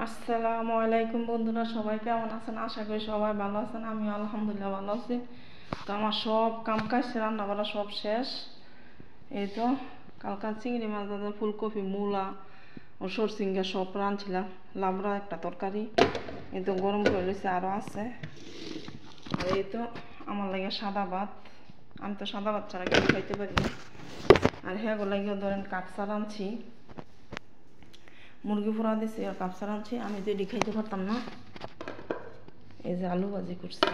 আসসালামু আলাইকুম বন্ধুরা, সবাই কেমন আছেন? আশা করি সবাই ভালো আছেন। আমি আলহামদুলিল্লাহ ভালো আছি। তো আমার সব কাম কাজ রান্না বান্না সব শেষ। এই তো কালকা চিংড়ি মাছ, ফুলকপি, মূলা ও সরসিঙ্গা সব রাঁধছিলাম, লাবড়া একটা তরকারি এই তো গরম করে রয়েছে, আরও আছে। আর এই তো আমার লাগে সাদা ভাত। আমি তো সাদা ভাত ছাড়া কিছু খাইতে পারি না। আর হ্যাঁ লাগিও ধরেন কাপসা রাঁধছি, মুরগি ফোড়া দিছি আর কাপসা রাঁধছি। আমি তো এটি খাইতে পারতাম না। এই যে আলু ভাজি করছি,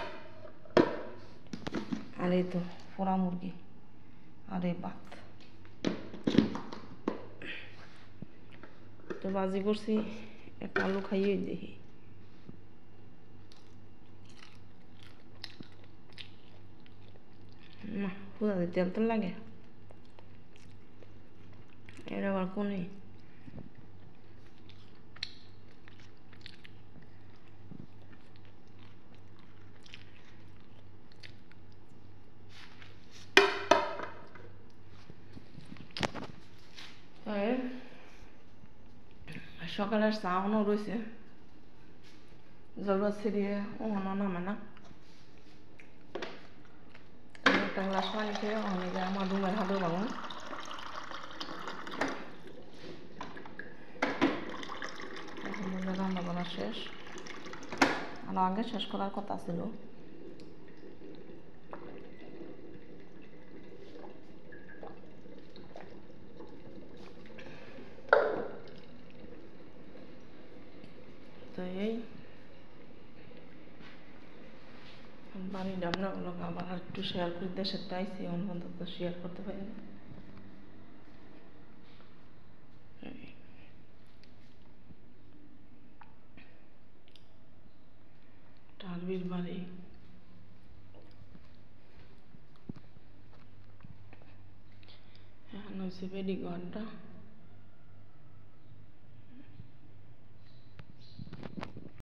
আর এই তো পোড়া মুরগি, আর এই ভাত তো ভাজি করছি। একটা আলু খাইয়ে দেখি। না খুদা তেল তেল লাগে, এর আবার কোনে সকালের চাউনও রয়েছে, জলবা ছিড়িয়ে ওখানো নামে না। একটা গ্লাস পানি খেয়ে ওখানে গিয়ে আমার রুমের হাতে বাগুন। রান্না বান্না শেষ, আর আগে শেষ করার কথা ছিল। তো এই বাড়ির রান্নাগুলো আবার একটু শেয়ার করি। দেশের চাইছি অন্তত শেয়ার করতে পারি না। টার্বির বাড়ি, এখন হচ্ছে বেডি ঘরটা।